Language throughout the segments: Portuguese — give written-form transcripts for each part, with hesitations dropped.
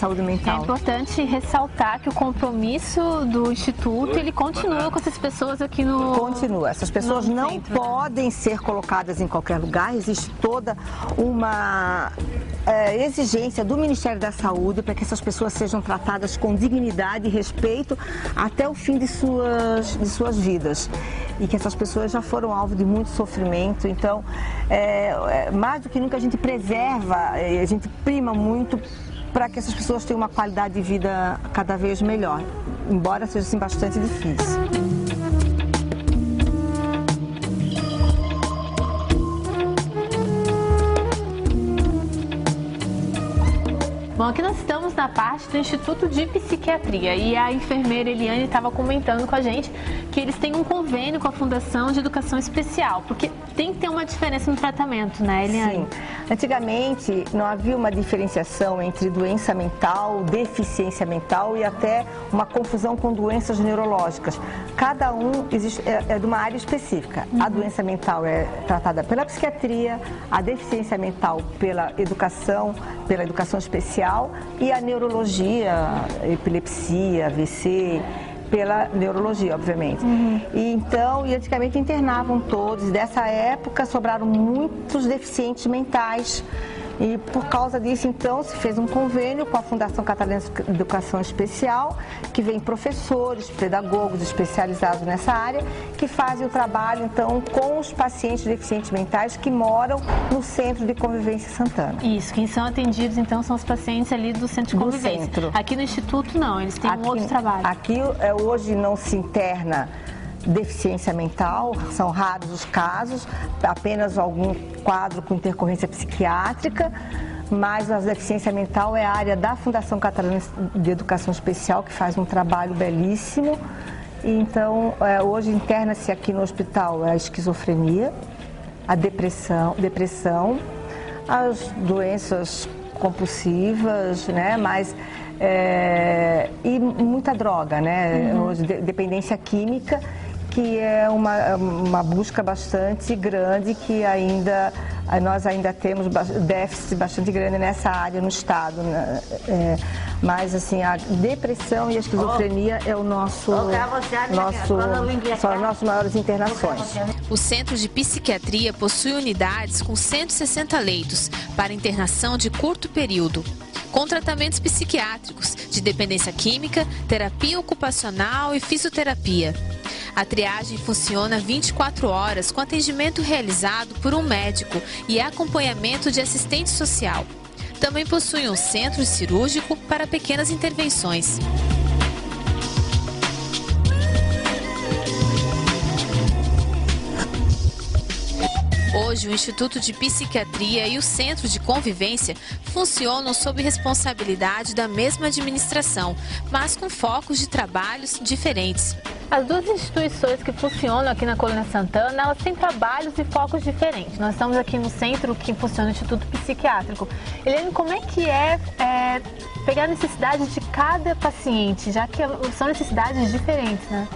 saúde É mental. importante ressaltar que o compromisso do Instituto, ele continua com essas pessoas aqui no... Continua. Essas pessoas no não centro, né? podem ser colocadas em qualquer lugar. Existe toda uma exigência do Ministério da Saúde para que essas pessoas sejam tratadas com dignidade e respeito até o fim de suas vidas. E que essas pessoas já foram alvo de muito sofrimento. Então, mais do que nunca a gente preserva, a gente prima muito para que essas pessoas tenham uma qualidade de vida cada vez melhor, embora seja assim, bastante difícil. Bom, aqui nós estamos na parte do Instituto de Psiquiatria e a enfermeira Eliane estava comentando com a gente que eles têm um convênio com a Fundação de Educação Especial, porque tem que ter uma diferença no tratamento, né, Eliane? Sim. Antigamente não havia uma diferenciação entre doença mental, deficiência mental e até uma confusão com doenças neurológicas. Cada um é de uma área específica. A doença mental é tratada pela psiquiatria, a deficiência mental pela educação especial e a neurologia, epilepsia, AVC, pela neurologia, obviamente. E antigamente internavam todos. Dessa época sobraram muitos deficientes mentais. E por causa disso, então, se fez um convênio com a Fundação Catarinense de Educação Especial, que vem professores, pedagogos especializados nessa área, que fazem o trabalho, então, com os pacientes deficientes mentais que moram no Centro de Convivência Santana. Isso, quem são atendidos, então, são os pacientes ali do Centro de Convivência. Centro. Aqui no Instituto, não, eles têm um outro trabalho. Aqui, hoje, não se interna deficiência mental, são raros os casos, apenas algum quadro com intercorrência psiquiátrica, mas a deficiência mental é a área da Fundação Catarinense de Educação Especial, que faz um trabalho belíssimo. Então, hoje interna-se aqui no hospital a esquizofrenia, a depressão, as doenças compulsivas, né, e muita droga, né, hoje, dependência química, que é uma busca bastante grande, que nós ainda temos déficit bastante grande nessa área no estado, né? Mas assim, a depressão e a esquizofrenia é são as nossas maiores internações. O Centro de Psiquiatria possui unidades com 160 leitos para internação de curto período, com tratamentos psiquiátricos de dependência química, terapia ocupacional e fisioterapia. A triagem funciona 24 horas com atendimento realizado por um médico e acompanhamento de assistente social. Também possui um centro cirúrgico para pequenas intervenções. Hoje, o Instituto de Psiquiatria e o Centro de Convivência funcionam sob responsabilidade da mesma administração, mas com focos de trabalhos diferentes. As duas instituições que funcionam aqui na Colônia Santana, elas têm trabalhos e focos diferentes. Nós estamos aqui no centro que funciona o Instituto Psiquiátrico. Eliane, como é que pegar a necessidade de cada paciente, já que são necessidades diferentes, né?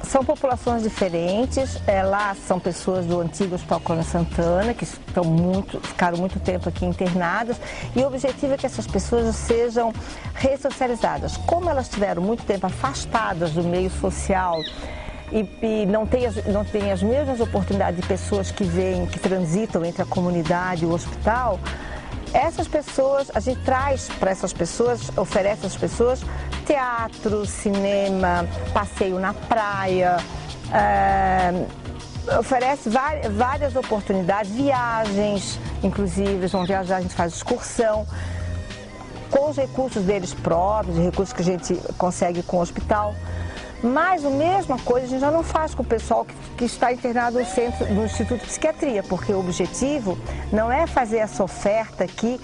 São populações diferentes, lá são pessoas do antigo Hospital Colônia Santana, que ficaram muito tempo aqui internadas, e o objetivo é que essas pessoas sejam ressocializadas. Como elas estiveram muito tempo afastadas do meio social e não têm as mesmas oportunidades de pessoas que transitam entre a comunidade e o hospital, essas pessoas, a gente traz para essas pessoas, oferece às pessoas teatro, cinema, passeio na praia, oferece várias oportunidades, viagens, inclusive, eles vão viajar, a gente faz excursão, com os recursos deles próprios, recursos que a gente consegue com o hospital. Mas a mesma coisa a gente já não faz com o pessoal que está internado no Instituto de Psiquiatria, porque o objetivo não é fazer essa oferta que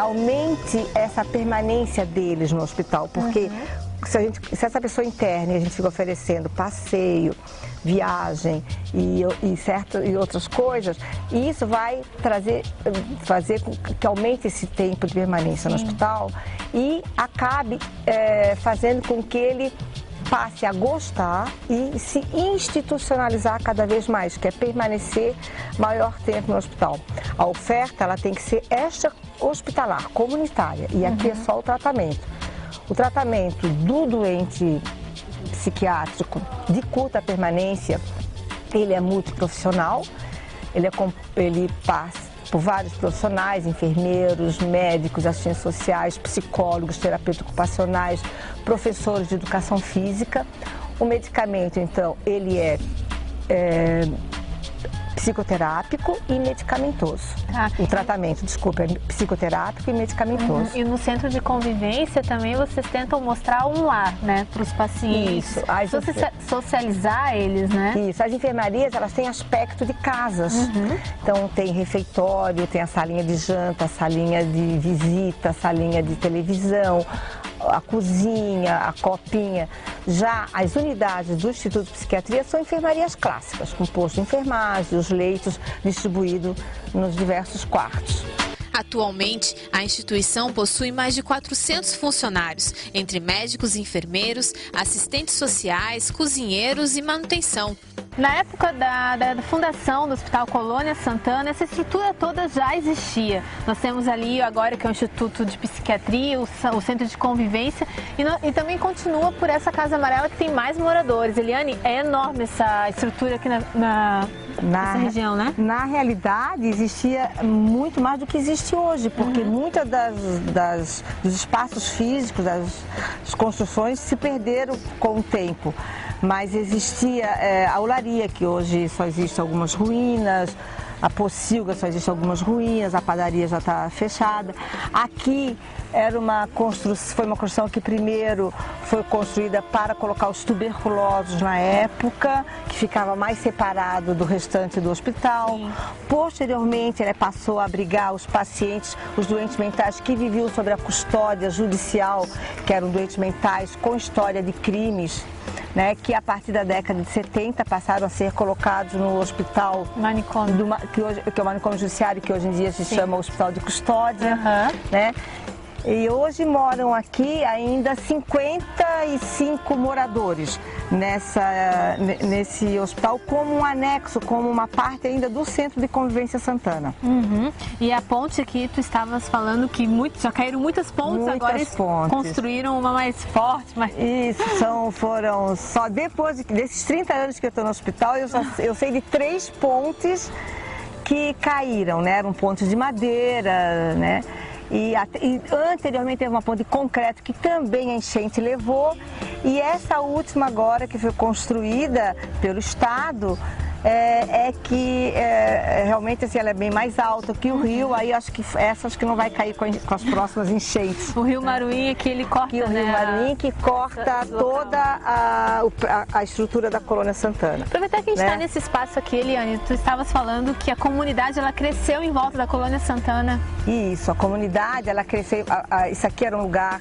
aumente essa permanência deles no hospital, porque se essa pessoa interna e a gente fica oferecendo passeio, viagem e outras coisas, isso vai fazer com que aumente esse tempo de permanência no hospital e acabe fazendo com que ele passe a gostar e se institucionalizar cada vez mais, que é permanecer maior tempo no hospital. A oferta ela tem que ser esta hospitalar, comunitária, e aqui é só o tratamento. O tratamento do doente psiquiátrico de curta permanência, ele é multiprofissional, ele passa por vários profissionais, enfermeiros, médicos, assistentes sociais, psicólogos, terapeutas ocupacionais, professores de educação física. O medicamento, então, ele é psicoterápico e medicamentoso. O tratamento, desculpa, é psicoterápico e medicamentoso. E no centro de convivência também vocês tentam mostrar um lar, né, para os pacientes. Isso. Socializar eles, né? Isso. As enfermarias, elas têm aspecto de casas. Então tem refeitório, tem a salinha de janta, a salinha de visita, a salinha de televisão, a cozinha, a copinha. Já as unidades do Instituto de Psiquiatria são enfermarias clássicas, com posto de enfermagem, os leitos distribuídos nos diversos quartos. Atualmente, a instituição possui mais de 400 funcionários, entre médicos e enfermeiros, assistentes sociais, cozinheiros e manutenção. Na época da fundação do Hospital Colônia Santana, essa estrutura toda já existia. Nós temos ali agora que é o Instituto de Psiquiatria, o Centro de Convivência e também continua por essa Casa Amarela que tem mais moradores. Eliane, é enorme essa estrutura aqui nessa região, né? Na realidade, existia muito mais do que existe hoje, porque muitas dos espaços físicos, das construções se perderam com o tempo. Mas existia a olaria, que hoje só existe algumas ruínas, a pocilga só existe algumas ruínas, a padaria já está fechada. Aqui foi uma construção que primeiro foi construída para colocar os tuberculosos na época, que ficava mais separado do restante do hospital. Posteriormente, ela passou a abrigar os pacientes, os doentes mentais que viviam sob a custódia judicial, que eram doentes mentais com história de crimes, né, que a partir da década de 70 passaram a ser colocados no hospital manicômio, que é o manicômio judiciário, que hoje em dia se chama Hospital de Custódia, né? E hoje moram aqui ainda 55 moradores nesse hospital, como um anexo, como uma parte ainda do Centro de Convivência Santana. E a ponte aqui, tu estavas falando que já caíram muitas pontes, agora eles construíram uma mais forte. Isso, foram só depois desses 30 anos que eu estou no hospital, eu sei de 3 pontes que caíram, né? Eram pontes de madeira, né? E anteriormente teve uma ponte de concreto que também a enchente levou, e essa última agora que foi construída pelo Estado que realmente assim, ela é bem mais alta que o rio, aí acho que não vai cair com as próximas enchentes. O rio Maruim que ele corta, o rio Maruim que corta toda a estrutura da Colônia Santana. Aproveitar que a gente está nesse espaço aqui, Eliane, tu estavas falando que a comunidade ela cresceu em volta da Colônia Santana. Isso, a comunidade ela cresceu, isso aqui era um lugar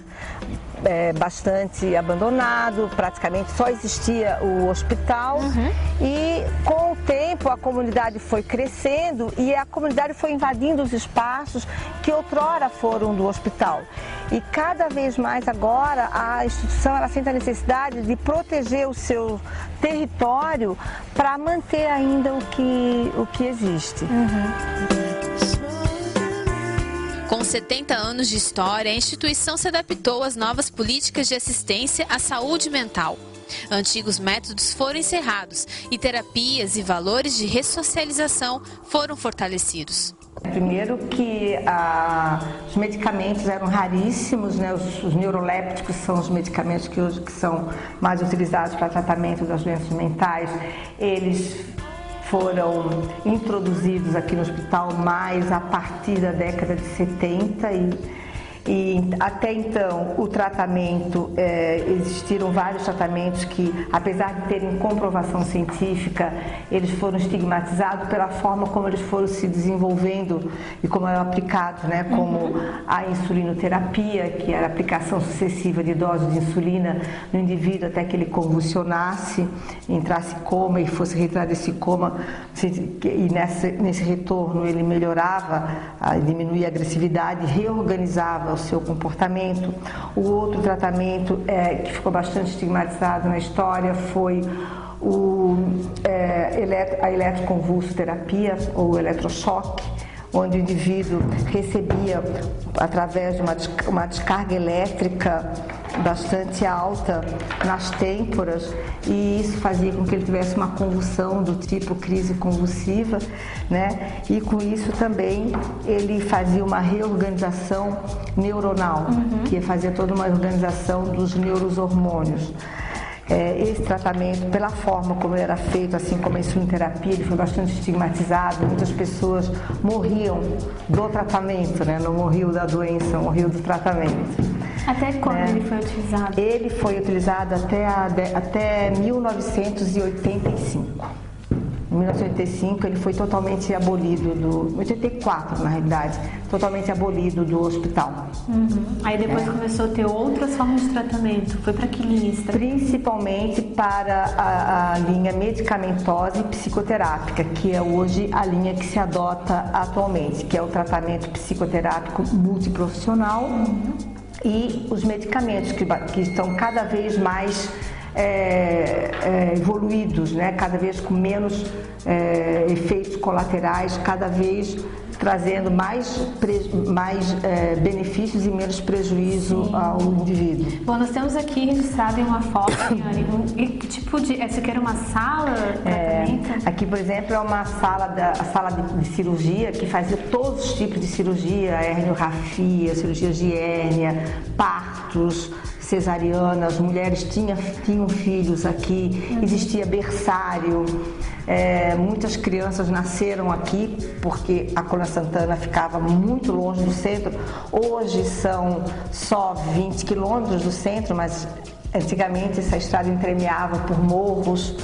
bastante abandonado, praticamente só existia o hospital, e com o tempo a comunidade foi crescendo e a comunidade foi invadindo os espaços que outrora foram do hospital. E cada vez mais agora a instituição ela sente a necessidade de proteger o seu território para manter ainda o que existe. Com 70 anos de história, a instituição se adaptou às novas políticas de assistência à saúde mental. Antigos métodos foram encerrados e terapias e valores de ressocialização foram fortalecidos. Primeiro que os medicamentos eram raríssimos, né? Os neurolépticos são os medicamentos que hoje são mais utilizados para tratamento das doenças mentais. Eles foram introduzidos aqui no hospital mais a partir da década de 70 e até então o tratamento, existiram vários tratamentos que, apesar de terem comprovação científica, eles foram estigmatizados pela forma como eles foram se desenvolvendo e como eram aplicados, né? Como a insulinoterapia, que era a aplicação sucessiva de doses de insulina no indivíduo até que ele convulsionasse, entrasse em coma e fosse retirado desse coma, e nesse retorno ele melhorava, diminuía a agressividade, reorganizava o seu comportamento. O outro tratamento que ficou bastante estigmatizado na história foi a eletroconvulsoterapia ou eletrochoque, onde o indivíduo recebia, através de uma descarga elétrica bastante alta nas têmporas, e isso fazia com que ele tivesse uma convulsão do tipo crise convulsiva, né? E com isso também ele fazia uma reorganização neuronal, que fazia toda uma organização dos neurohormônios. Esse tratamento, pela forma como ele era feito, assim como a insulinoterapia, ele foi bastante estigmatizado. Muitas pessoas morriam do tratamento, né? Não morriam da doença, morriam do tratamento. Até quando ele foi utilizado? Ele foi utilizado até 1985. Em 1985 ele foi totalmente abolido 84 na realidade, totalmente abolido do hospital. Aí depois começou a ter outras formas de tratamento. Foi para que linha? Principalmente para a linha medicamentosa e psicoterápica, que é hoje a linha que se adota atualmente, que é o tratamento psicoterápico multiprofissional e os medicamentos que estão cada vez mais evoluídos, né? Cada vez com menos efeitos colaterais, cada vez trazendo mais benefícios e menos prejuízo ao indivíduo. Bom, nós temos aqui registrado em uma foto, que tipo de... Essa aqui era uma sala de tratamento? Aqui, por exemplo, é uma sala, a sala de cirurgia, que fazia todos os tipos de cirurgia, herniorrafia, cirurgias de hérnia, partos, cesarianas, mulheres tinham filhos aqui, existia berçário, muitas crianças nasceram aqui porque a Colônia Santana ficava muito longe do centro. Hoje são só 20 quilômetros do centro, mas antigamente essa estrada entremeava por morros,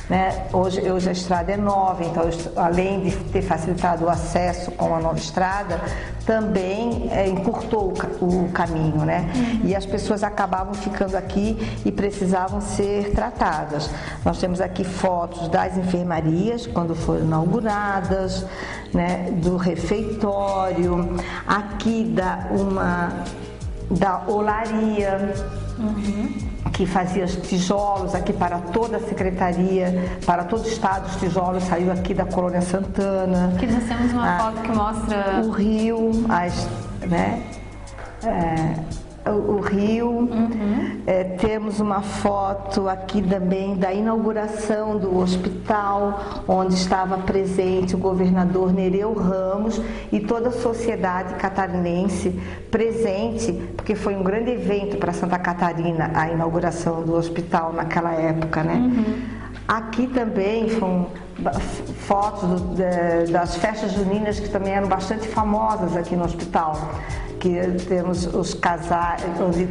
né? Hoje a estrada é nova, então além de ter facilitado o acesso com a nova estrada, também encurtou o caminho, né? E as pessoas acabavam ficando aqui e precisavam ser tratadas. Nós temos aqui fotos das enfermarias quando foram inauguradas, né? Do refeitório, aqui da olaria, que fazia os tijolos aqui para toda a secretaria, para todo o estado. Os tijolos saiu aqui da Colônia Santana. Aqui nós temos uma foto que mostra o rio, né? O rio. Temos uma foto aqui também da inauguração do hospital, onde estava presente o governador Nereu Ramos e toda a sociedade catarinense presente, porque foi um grande evento para Santa Catarina a inauguração do hospital naquela época, né? Aqui também foram fotos das festas juninas, que também eram bastante famosas aqui no hospital. Que temos os casais, onde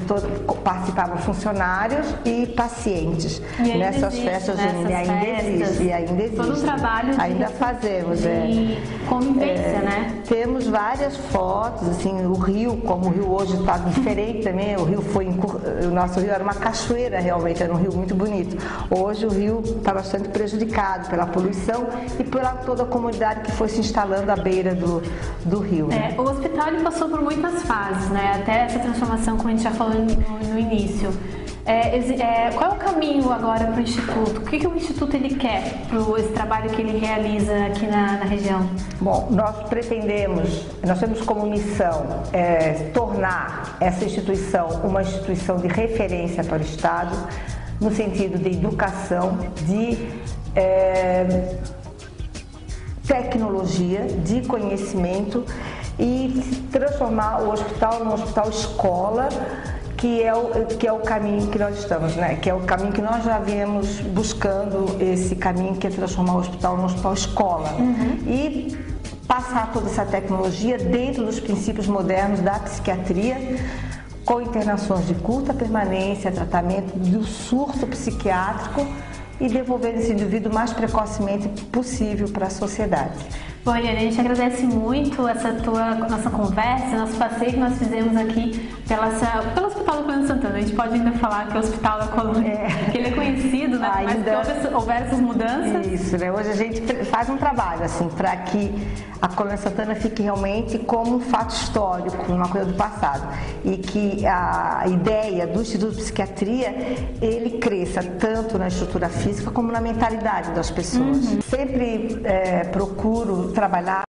participavam funcionários e pacientes nessas festas juninas. E ainda existe. Todo um trabalho ainda fazemos. De convivência, né? Temos várias fotos, assim, o rio, como o rio hoje está diferente também. O nosso rio era uma cachoeira, realmente, era um rio muito bonito. Hoje o rio está bastante prejudicado pela poluição e pela toda a comunidade que foi se instalando à beira do rio. Né? O hospital ele passou por muitas fases, né? Até essa transformação, como a gente já falou no início. Qual é o caminho agora para o Instituto? O que o Instituto ele quer para esse trabalho que ele realiza aqui na região? Bom, nós temos como missão tornar essa instituição uma instituição de referência para o Estado, no sentido de educação, de tecnologia, de conhecimento, e transformar o hospital num hospital escola, que é o caminho que nós estamos, né? Que é o caminho que nós já viemos buscando, esse caminho que é transformar o hospital num hospital escola. E passar toda essa tecnologia dentro dos princípios modernos da psiquiatria, com internações de curta permanência, tratamento do surto psiquiátrico e devolver esse indivíduo o mais precocemente possível para a sociedade. Bom, Eliane, a gente agradece muito essa nossa conversa, nosso passeio que nós fizemos aqui pelo Hospital da Colônia Santana. A gente pode ainda falar que é o Hospital da Colônia, que ele é conhecido, né? Mas que houver essas mudanças. Isso, né? Hoje a gente faz um trabalho, assim, para que a Colônia Santana fique realmente como um fato histórico, uma coisa do passado. E que a ideia do Instituto de Psiquiatria, ele cresça tanto na estrutura física como na mentalidade das pessoas. Sempre procuro trabalhar